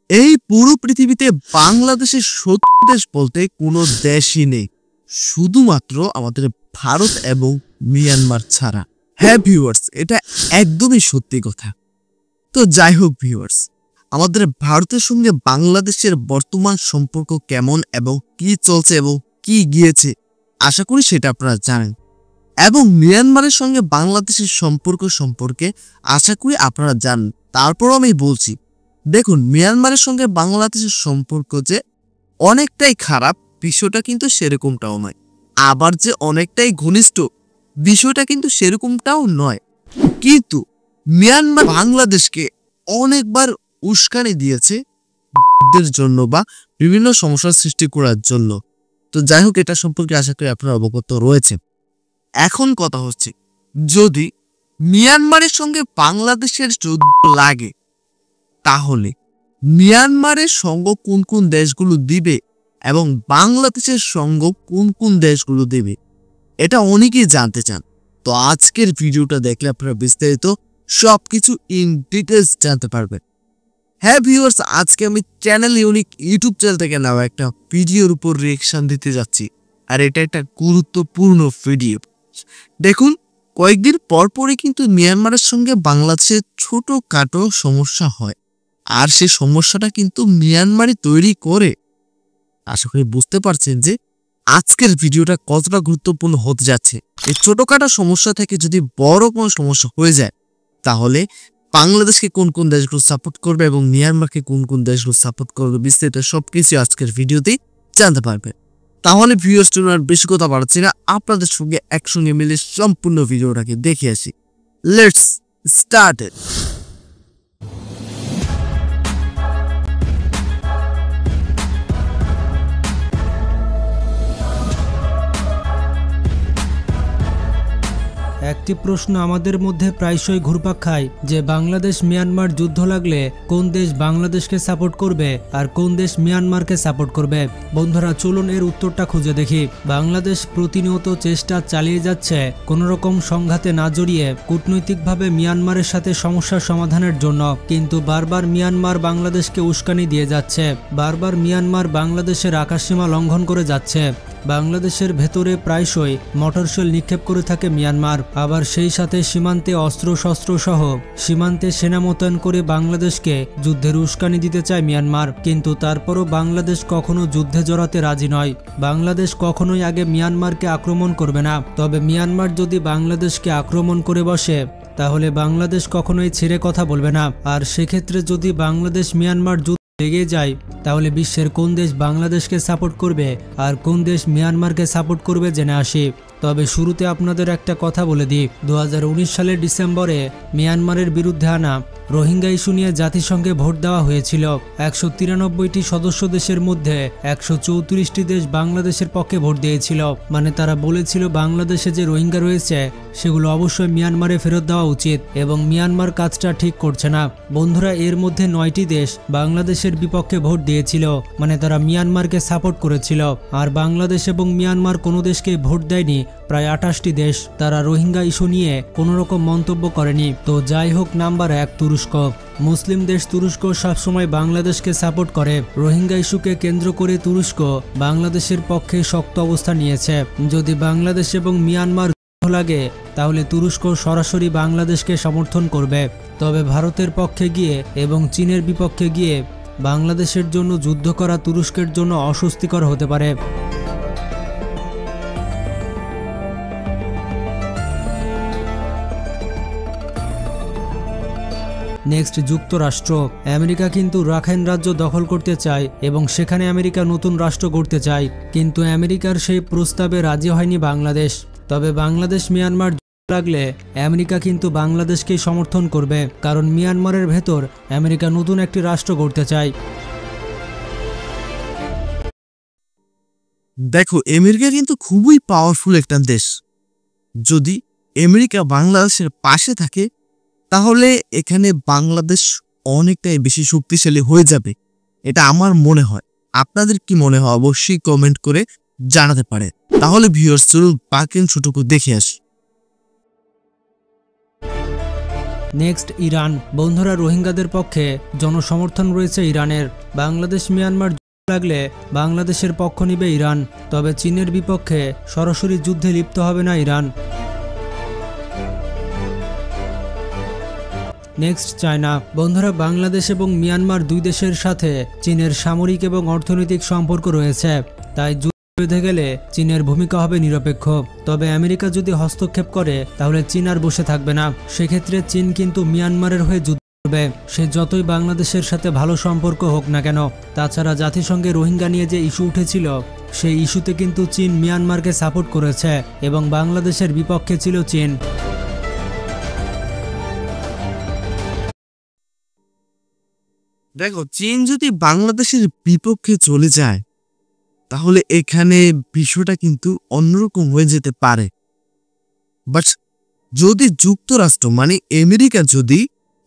এই পুরো পৃথিবীতে বাংলাদেশের শত্রু দেশ বলতে কোনো দেশই নেই, শুধুমাত্র আমাদের ভারত এবং মিয়ানমার ছাড়া। হ্যাঁ ভিউয়ার্স, এটা একদমই সত্যি কথা। তো যাই হোক ভিউয়ার্স, আমাদের ভারতের সঙ্গে বাংলাদেশের বর্তমান সম্পর্ক কেমন এবং কি চলছে এবং কি গিয়েছে, আশা করি সেটা আপনারা জানেন। এবং মিয়ানমারের সঙ্গে বাংলাদেশের সম্পর্ক সম্পর্কে আশা করি আপনারা জানেন। তারপরও আমি বলছি, দেখুন, মিয়ানমারের সঙ্গে বাংলাদেশের সম্পর্ক যে অনেকটাই খারাপ বিষয়টা কিন্তু সেরকমটাও নয়, আবার যে অনেকটাই ঘনিষ্ঠ বিষয়টা কিন্তু সেরকমটাও নয়। কিন্তু মিয়ানমার বাংলাদেশকে অনেকবার উস্কানি দিয়েছে জন্য বা বিভিন্ন সমস্যার সৃষ্টি করার জন্য। তো যাই হোক, এটা সম্পর্কে আশা করি আপনারা অবগত রয়েছে। এখন কথা হচ্ছে, যদি মিয়ানমারের সঙ্গে বাংলাদেশের যুদ্ধ লাগে, তাহলে মিয়ানমারের সঙ্গ কোন কোন দেশগুলো দিবে এবং বাংলাদেশের সঙ্গ কোন কোন দেশগুলো দেবে, এটা অনেকেই জানতে চান। তো আজকের ভিডিওটা দেখলে আপনারা বিস্তারিত সবকিছু ইন ডিটেলস জানতে পারবেন। হ্যাঁ ভিউয়ার্স, আজকে আমি চ্যানেল ইউনিক ইউটিউব চ্যানেল থেকে নেওয়া একটা ভিডিওর উপর রিঅ্যাকশন দিতে যাচ্ছি, আর এটা একটা গুরুত্বপূর্ণ ভিডিও। দেখুন, কয়েকদিন পরপরই কিন্তু মিয়ানমারের সঙ্গে বাংলাদেশের ছোটখাটো সমস্যা হয়, আর সেই সমস্যাটা কিন্তু মিয়ানমারই তৈরি করে। আশা করি বুঝতে পারছেন যে আজকের ভিডিওটা কতটা গুরুত্বপূর্ণ হতে যাচ্ছে। এই ছোটখাটো সমস্যা থেকে যদি বড় কোনো সমস্যা হয়ে যায়, তাহলে বাংলাদেশকে কোন কোন দেশগুলো সাপোর্ট করবে এবং মিয়ানমারকে কোন কোন দেশগুলো সাপোর্ট করবে, বিস্তারিত সবকিছু আজকের ভিডিওতেই জানতে পারবে। তাহলে ভিউয়ার্স, আর বেশি কথা বাড়াচ্ছি না, আপনাদের সঙ্গে একসঙ্গে মিলে সম্পূর্ণ ভিডিওটাকে দেখে আসি। Let's start it. একটি প্রশ্ন আমাদের মধ্যে প্রায়শই ঘুরপাক খায় যে বাংলাদেশ মিয়ানমার যুদ্ধ লাগলে কোন দেশ বাংলাদেশকে সাপোর্ট করবে আর কোন দেশ মিয়ানমারকে সাপোর্ট করবে। বন্ধুরা, চলুন এর উত্তরটা খুঁজে দেখি। বাংলাদেশ প্রতিনিয়ত চেষ্টা চালিয়ে যাচ্ছে কোনো রকম সংঘাতে না জড়িয়ে কূটনৈতিকভাবে মিয়ানমারের সাথে সমস্যার সমাধানের জন্য, কিন্তু বারবার মিয়ানমার বাংলাদেশকে উস্কানি দিয়ে যাচ্ছে। বারবার মিয়ানমার বাংলাদেশের আকাশসীমা লঙ্ঘন করে যাচ্ছে। বাংলাদেশের ভেতরে প্রায়শই মটরশেল নিক্ষেপ করে থাকে মিয়ানমার, আবার সেই সাথে সীমান্তে অস্ত্রশস্ত্র সহ সীমান্তে সেনা মোতায়েন করে বাংলাদেশকে যুদ্ধের উস্কানি দিতে চায় মিয়ানমার। কিন্তু তারপরও বাংলাদেশ কখনো যুদ্ধে জড়াতে রাজি নয়। বাংলাদেশ কখনোই আগে মিয়ানমারকে আক্রমণ করবে না, তবে মিয়ানমার যদি বাংলাদেশকে আক্রমণ করে বসে, তাহলে বাংলাদেশ কখনোই ছেড়ে কথা বলবে না। আর সেক্ষেত্রে যদি বাংলাদেশ মিয়ানমার যুদ্ধ লেগে যায়, তাহলে বিশ্বের কোন দেশ বাংলাদেশকে সাপোর্ট করবে আর কোন দেশ মিয়ানমারকে সাপোর্ট করবে জেনে আসি। তবে শুরুতে আপনাদের একটা কথা বলে দিই, 2019 সালের ডিসেম্বরে মিয়ানমারের বিরুদ্ধে আনা রোহিঙ্গা ইস্যু নিয়ে জাতিসংঘে ভোট দেওয়া হয়েছিল। 193টি সদস্য দেশের মধ্যে 134টি দেশ বাংলাদেশের পক্ষে ভোট দিয়েছিল। মানে তারা বলেছিল বাংলাদেশে যে রোহিঙ্গা রয়েছে সেগুলো অবশ্যই মিয়ানমারে ফেরত দেওয়া উচিত, এবং মিয়ানমার কাজটা ঠিক করছে না। বন্ধুরা, এর মধ্যে 9টি দেশ বাংলাদেশের বিপক্ষে ভোট দিয়েছিল, মানে তারা মিয়ানমারকে সাপোর্ট করেছিল। আর বাংলাদেশ এবং মিয়ানমার কোনো দেশকে ভোট দেয়নি, প্রায় 28টি দেশ তারা রোহিঙ্গা ইস্যু নিয়ে কোনো রকম মন্তব্য করেনি। তো যাই হোক, নাম্বার 1 তুরস্ক। মুসলিম দেশ তুরস্ক সবসময় বাংলাদেশকে সাপোর্ট করে। রোহিঙ্গা ইস্যুকে কেন্দ্র করে তুরস্ক বাংলাদেশের পক্ষে শক্ত অবস্থান নিয়েছে। যদি বাংলাদেশ এবং মিয়ানমার লাগে, তাহলে তুরস্ক সরাসরি বাংলাদেশকে সমর্থন করবে। তবে ভারতের পক্ষে গিয়ে এবং চীনের বিপক্ষে গিয়ে বাংলাদেশের জন্য যুদ্ধ করা তুরস্কের জন্য অস্বস্তিকর হতে পারে। নেক্সট, যুক্তরাষ্ট্র। আমেরিকা কিন্তু রাখাইন রাজ্য দখল করতে চায় এবং সেখানে আমেরিকা নতুন রাষ্ট্র গড়তে চায়, কিন্তু আমেরিকার সেই প্রস্তাবে রাজি হয়নি বাংলাদেশ। তবে বাংলাদেশ মিয়ানমার লাগলে আমেরিকা কিন্তু বাংলাদেশকেই সমর্থন করবে, কারণ মিয়ানমারের ভেতর আমেরিকা নতুন একটি রাষ্ট্র গড়তে চায়। দেখো, আমেরিকা কিন্তু খুবই পাওয়ারফুল একটা দেশ। যদি আমেরিকা বাংলাদেশের পাশে থাকে, তাহলে এখানে বাংলাদেশ অনেকটাই বেশি শক্তিশালী হয়ে যাবে, এটা আমার মনে হয়। আপনাদের কি মনে হয় অবশ্যই কমেন্ট করে জানাতে পারে। তাহলে ভিউয়ার্স, চলুন বাকি ছোটটুকু দেখে আসি। Next Iran. বন্ধুরা, রোহিঙ্গাদের পক্ষে জনসমর্থন রয়েছে ইরানের। বাংলাদেশ মিয়ানমার যুদ্ধ লাগলে বাংলাদেশের পক্ষ নিবে ইরান, তবে চীনের বিপক্ষে সরাসরি যুদ্ধে লিপ্ত হবে না ইরান। Next China. বন্ধুরা, বাংলাদেশ এবং মিয়ানমার দুই দেশের সাথে চীনের সামরিক এবং অর্থনৈতিক সম্পর্ক রয়েছে, তাই যুদ্ধ বেঁধে গেলে চীনের ভূমিকা হবে নিরপেক্ষ। তবে আমেরিকা যদি হস্তক্ষেপ করে তাহলে চীন আর বসে থাকবে না। সেক্ষেত্রে চীন কিন্তু মিয়ানমারের হয়ে যুদ্ধ করবে, সে যতই বাংলাদেশের সাথে ভালো সম্পর্ক হোক না কেন। তাছাড়া জাতিসংঘে রোহিঙ্গা নিয়ে যে ইস্যু উঠেছিল, সেই ইস্যুতে কিন্তু চীন মিয়ানমারকে সাপোর্ট করেছে এবং বাংলাদেশের বিপক্ষে ছিল চীন। দেখো, চীন যদি বাংলাদেশের বিপক্ষে চলে যায় তাহলে এখানে বিষয়টা কিন্তু অন্যরকম হয়ে যেতে পারে। বাট যদি যুক্তরাষ্ট্র মানে আমেরিকা যদি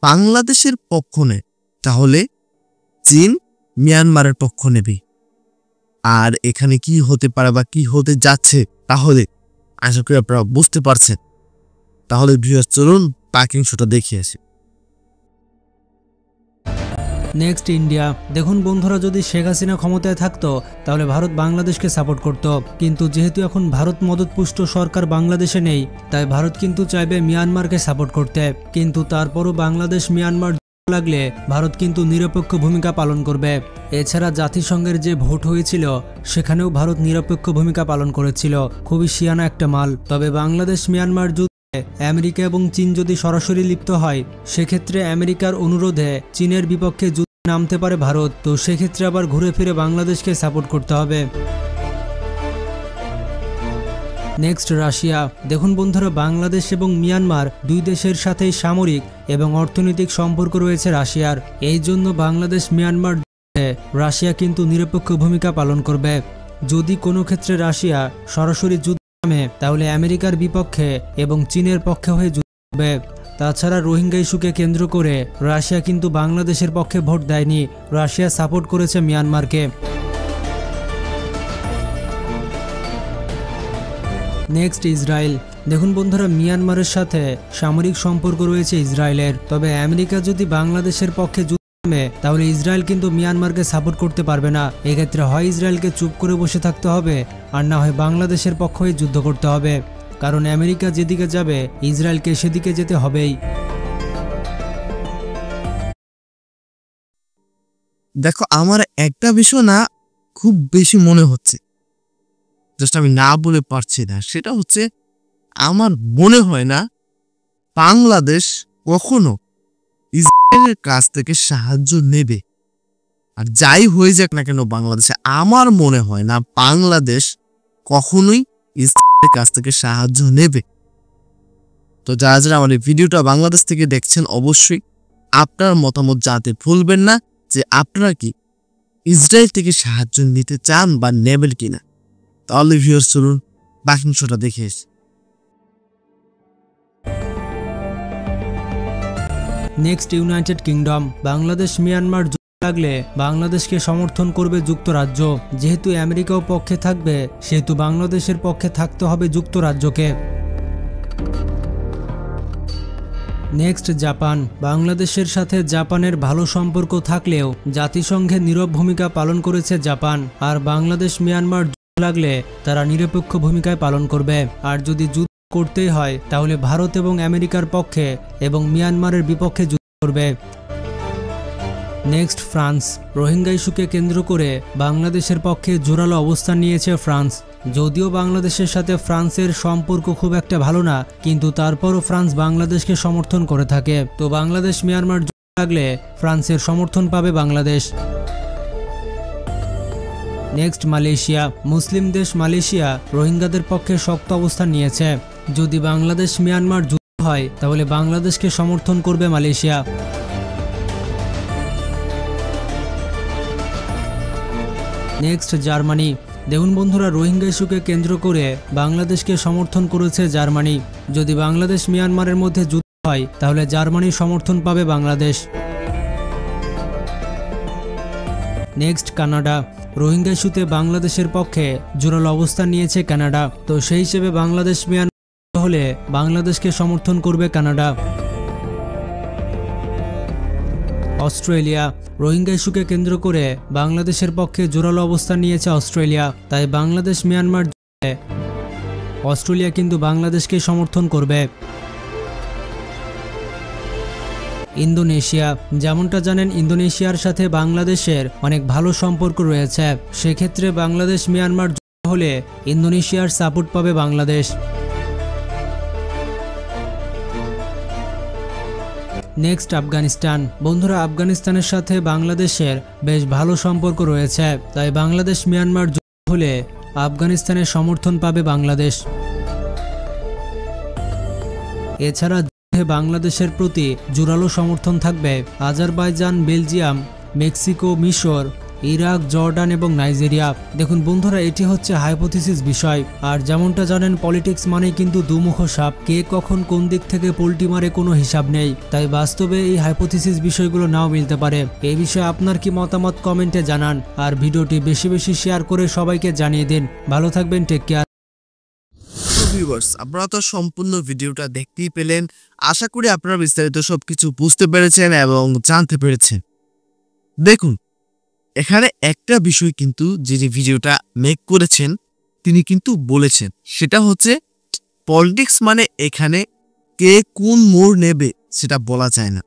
বাংলাদেশের পক্ষ নেয় তাহলে চীন মিয়ানমারের পক্ষ নেবে। আর এখানে কি হতে পারে বা কি হতে যাচ্ছে তাহলে আশা করি আপনারা বুঝতে পারছেন। তাহলে ভিউয়ার্স, চলুন বাকি অংশটা দেখিয়ে আসি। Next India. দেখুন বন্ধুরা, যদি শেখ হাসিনা ক্ষমতায় থাকতো তাহলে ভারত বাংলাদেশকে সাপোর্ট করত, কিন্তু যেহেতু এখন ভারত মদতপুষ্ট সরকার বাংলাদেশে নেই, তাই ভারত কিন্তু চাইবে মিয়ানমারকে সাপোর্ট করতে। কিন্তু তারপরও বাংলাদেশ মিয়ানমার লাগলে ভারত কিন্তু নিরপেক্ষ ভূমিকা পালন করবে। এছাড়া জাতিসংঘের যে ভোট হয়েছিল সেখানেও ভারত নিরপেক্ষ ভূমিকা পালন করেছিল, খুবই শিয়ানা একটা মাল। তবে বাংলাদেশ মিয়ানমার আমেরিকা এবং চীন যদি সরাসরি লিপ্ত হয়, সেক্ষেত্রে আমেরিকার অনুরোধে চীনের বিপক্ষে যুদ্ধে নামতে পারে ভারত, তো সেক্ষেত্রে আবার ঘুরে ফিরে বাংলাদেশকে সাপোর্ট করতে হবে। Next Russia. দেখুন বন্ধুরা, বাংলাদেশ এবং মিয়ানমার দুই দেশের সাথেই সামরিক এবং অর্থনৈতিক সম্পর্ক রয়েছে রাশিয়ার। এই জন্য বাংলাদেশ মিয়ানমার রাশিয়া কিন্তু নিরপেক্ষ ভূমিকা পালন করবে। যদি কোনো ক্ষেত্রে রাশিয়া সরাসরি যুদ্ধ তাহলে আমেরিকার বিপক্ষে এবং চীনের পক্ষে হয়ে যুদ্ধ করবে। তাছাড়া রোহিঙ্গা ইস্যুকে কেন্দ্র করে রাশিয়া কিন্তু বাংলাদেশের পক্ষে ভোট দেয়নি, রাশিয়া সাপোর্ট করেছে মিয়ানমারকে। Next Israel. দেখুন বন্ধুরা, মিয়ানমারের সাথে সামরিক সম্পর্ক রয়েছে ইসরায়েলের, তবে আমেরিকা যদি বাংলাদেশের পক্ষে তাহলে ইসরায়েল কিন্তু মিয়ানমারকে সাপোর্ট করতে পারবে না। এক্ষেত্রে হয় ইসরায়েলকে চুপ করে বসে থাকতে হবে, আর না হয় বাংলাদেশের পক্ষ হয়ে যুদ্ধ করতে হবে, কারণ আমেরিকা যেদিকে যাবে ইসরায়েলকে সেদিকে যেতে হবেই। দেখো, আমার একটা বিষয় না খুব বেশি মনে হচ্ছে, জাস্ট আমি না বলে পারছি না, সেটা হচ্ছে আমার মনে হয় না বাংলাদেশ কখনো ইসরায়েলের কাছ থেকে সাহায্য নেবে। আর যাই হয়ে যাক না কেন বাংলাদেশে, আমার মনে হয় না বাংলাদেশ কখনোই ইসরায়েলের কাছ থেকে সাহায্য নেবে। তো যারা যারা আমার এই ভিডিওটা বাংলাদেশ থেকে দেখছেন, অবশ্যই আপনার মতামত জানাতে ভুলবেন না যে আপনারা কি ইসরায়েল থেকে সাহায্য নিতে চান বা নেবেন কিনা। তাহলে ভিউয়ার্স, চলুন বাকি অংশটা দেখে এসে। Next United kingdom. Bangladesh Myanmar যুদ্ধ লাগলে বাংলাদেশকে সমর্থন করবে যুক্তরাজ্য। যেহেতু আমেরিকাও পক্ষে থাকবে, সেহেতু বাংলাদেশের পক্ষে থাকতে হবে যুক্তরাজ্যকে। Next Japan. বাংলাদেশের সাথে জাপানের ভালো সম্পর্ক থাকলেও জাতিসংঘে নীরব ভূমিকা পালন করেছে জাপান, আর বাংলাদেশ মিয়ানমার যুদ্ধ লাগলে তারা নিরপেক্ষ ভূমিকায় পালন করবে। আর যদি যুদ্ধ করতেই হয় তাহলে ভারত এবং আমেরিকার পক্ষে এবং মিয়ানমারের বিপক্ষে যুদ্ধ করবে। Next France. রোহিঙ্গা ইস্যুকে কেন্দ্র করে বাংলাদেশের পক্ষে জোরালো অবস্থান নিয়েছে ফ্রান্স। যদিও বাংলাদেশের সাথে ফ্রান্সের সম্পর্ক খুব একটা ভালো না, কিন্তু তারপরও ফ্রান্স বাংলাদেশকে সমর্থন করে থাকে। তো বাংলাদেশ মিয়ানমার যুদ্ধ লাগলে ফ্রান্সের সমর্থন পাবে বাংলাদেশ। Next Malaysia. মুসলিম দেশ মালয়েশিয়া রোহিঙ্গাদের পক্ষে শক্ত অবস্থান নিয়েছে। যদি বাংলাদেশ মিয়ানমার যুদ্ধ হয় তাহলে বাংলাদেশকে সমর্থন করবে মালয়েশিয়া। Next Germany. দেখুন বন্ধুরা, রোহিঙ্গা ইস্যুকে কেন্দ্র করে বাংলাদেশকে সমর্থন করেছে জার্মানি। যদি বাংলাদেশ মিয়ানমারের মধ্যে যুদ্ধ হয় তাহলে জার্মানির সমর্থন পাবে বাংলাদেশ। Next Canada. রোহিঙ্গা ইস্যুতে বাংলাদেশের পক্ষে জোরালো অবস্থান নিয়েছে কানাডা। তো সেই হিসেবে বাংলাদেশ মিয়ানমার হলে বাংলাদেশকে সমর্থন করবে কানাডা। অস্ট্রেলিয়া। রোহিঙ্গা ইস্যুকে কেন্দ্র করে বাংলাদেশের পক্ষে জোরালো অবস্থান নিয়েছে অস্ট্রেলিয়া, তাই বাংলাদেশ মিয়ানমার যুদ্ধে অস্ট্রেলিয়া কিন্তু বাংলাদেশকে সমর্থন করবে। ইন্দোনেশিয়া। যেমনটা জানেন, ইন্দোনেশিয়ার সাথে বাংলাদেশের অনেক ভালো সম্পর্ক রয়েছে, সেক্ষেত্রে বাংলাদেশ মিয়ানমার যুদ্ধ হলে ইন্দোনেশিয়ার সাপোর্ট পাবে বাংলাদেশ। নেক্সট আফগানিস্তান। বন্ধুরা, আফগানিস্তানের সাথে বাংলাদেশের বেশ ভালো সম্পর্ক রয়েছে, তাই বাংলাদেশ মিয়ানমার যুদ্ধ হলে আফগানিস্তানের সমর্থন পাবে বাংলাদেশ। এছাড়া যুদ্ধে বাংলাদেশের প্রতি জোরালো সমর্থন থাকবে আজারবাইজান, বেলজিয়াম, মেক্সিকো, মিশর, ইরাক, জর্ডান এবং নাইজেরিয়া। দেখুন বন্ধুরা, এটি হচ্ছে হাইপোথিসিস বিষয়, আর যেমনটা জানেন পলিটিক্স মানেই কিন্তু দুমুখ সাপ, কে কখন কোন দিক থেকে পোল্টি মারে কোনো হিসাব নেই, তাই বাস্তবে এই হাইপোথিসিস বিষয়গুলো নাও মিলতে পারে। এই বিষয়ে আপনার কি মতামত কমেন্টে জানান, আর ভিডিওটি বেশি বেশি শেয়ার করে সবাইকে জানিয়ে দিন। ভালো থাকবেন, টেক কেয়ার। ভিউয়ার্স, আপনারা তো সম্পূর্ণ ভিডিওটা দেখতেই পেলেন। আশা করি আপনারা বিস্তারিত সবকিছু বুঝতে পেরেছেন এবং জানতে পেরেছেন। দেখুন, এখানে একটা বিষয় কিন্তু যিনি ভিডিওটা মেক করেছেন তিনি কিন্তু বলেছেন, সেটা হচ্ছে পলিটিক্স মানে এখানে কে কোন মোড় নেবে সেটা বলা যায় না।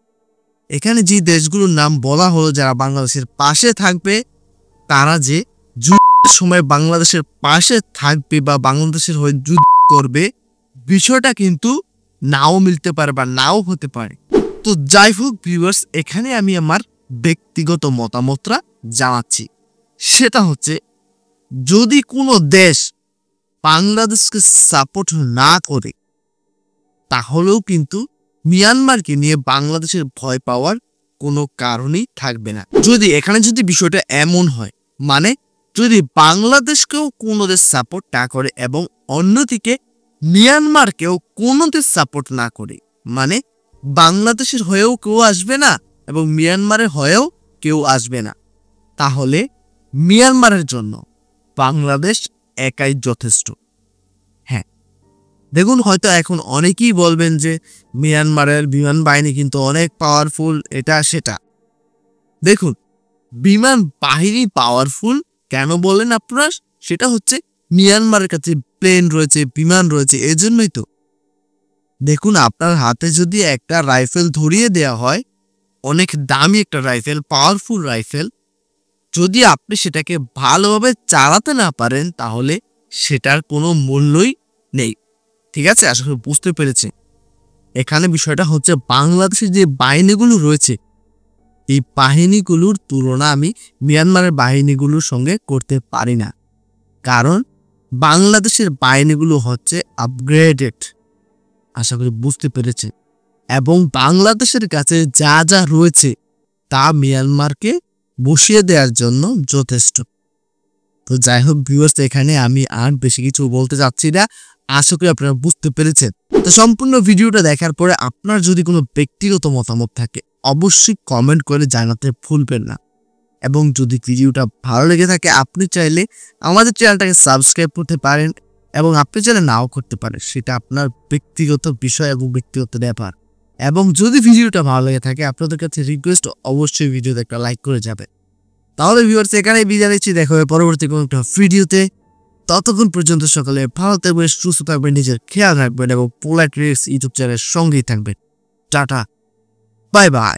এখানে যে দেশগুলোর নাম বলা হলো যারা বাংলাদেশের পাশে থাকবে, তারা যে যুদ্ধের সময় বাংলাদেশের পাশে থাকবে বা বাংলাদেশের হয়ে যুদ্ধ করবে, বিষয়টা কিন্তু নাও মিলতে পারে বা নাও হতে পারে। তো যাই হোক ভিউয়ার্স, এখানে আমি আমার ব্যক্তিগত মতামতটা জানাচ্ছি। সেটা হচ্ছে, যদি কোনো দেশ বাংলাদেশকে সাপোর্ট না করে, তাহলেও কিন্তু মিয়ানমারকে নিয়ে বাংলাদেশের ভয় পাওয়ার কোনো কারণই থাকবে না। যদি বিষয়টা এমন হয়, মানে যদি বাংলাদেশকেও কোনো দেশ সাপোর্ট না করে এবং অন্যদিকে মিয়ানমারকেও কোনো দেশ সাপোর্ট না করে, মানে বাংলাদেশের হয়েও কেউ আসবে না এবং মিয়ানমারের হয়েও কেউ আসবে না, তাহলে মিয়ানমারের জন্য বাংলাদেশ একাই যথেষ্ট। হ্যাঁ, দেখুন, হয়তো এখন অনেকেই বলবেন যে মিয়ানমারের বিমান বাহিনী কিন্তু অনেক পাওয়ারফুল, এটা সেটা। দেখুন, বিমান বাহিনী পাওয়ারফুল কেন বলেন আপনারা? সেটা হচ্ছে মিয়ানমারের কাছে প্লেন রয়েছে, বিমান রয়েছে, এজন্যই তো। দেখুন, আপনার হাতে যদি একটা রাইফেল ধরিয়ে দেওয়া হয়, অনেক দামি একটা রাইফেল, পাওয়ারফুল রাইফেল, যদি আপনি সেটাকে ভালোভাবে চালাতে না পারেন, তাহলে সেটার কোনো মূল্যই নেই। ঠিক আছে, আশা করি বুঝতে পেরেছি। এখানে বিষয়টা হচ্ছে, বাংলাদেশের যে বাহিনীগুলো রয়েছে, এই বাহিনীগুলোর তুলনা আমি মিয়ানমারের বাহিনীগুলোর সঙ্গে করতে পারি না, কারণ বাংলাদেশের বাহিনীগুলো হচ্ছে আপগ্রেডেড। আশা করি বুঝতে পেরেছে। এবং বাংলাদেশের কাছে যা যা রয়েছে তা মিয়ানমারকে বসিয়ে দেওয়ার জন্য যথেষ্ট। তো যাই হোক ভিউয়ার্স, এখানে আমি আর বেশি কিছু বলতে চাচ্ছি না। আশা করি আপনারা বুঝতে পেরেছেন। তো সম্পূর্ণ ভিডিওটা দেখার পরে আপনার যদি কোনো ব্যক্তিগত মতামত থাকে, অবশ্যই কমেন্ট করে জানাতে ভুলবেন না। এবং যদি ভিডিওটা ভালো লেগে থাকে, আপনি চাইলে আমাদের চ্যানেলটাকে সাবস্ক্রাইব করতে পারেন এবং আপনি চাইলে নাও করতে পারেন, সেটা আপনার ব্যক্তিগত বিষয় এবং ব্যক্তিগত ব্যাপার। এবং যদি ভিডিওটা ভালো লেগে থাকে, আপনাদের কাছে রিকোয়েস্ট, অবশ্যই ভিডিওতে একটা লাইক করে যাবে। তাহলে ভিউয়ার্স, এখানেই বিদায় নিচ্ছি। দেখা হবে পরবর্তী কোনো একটা ভিডিওতে। ততক্ষণ পর্যন্ত সকলে ভালো থাকবেন, সুস্থ থাকবেন, নিজের খেয়াল রাখবেন এবং পোলাইট রিক্স ইউটিউব চ্যানেলের সঙ্গেই থাকবেন। Tata, bye bye.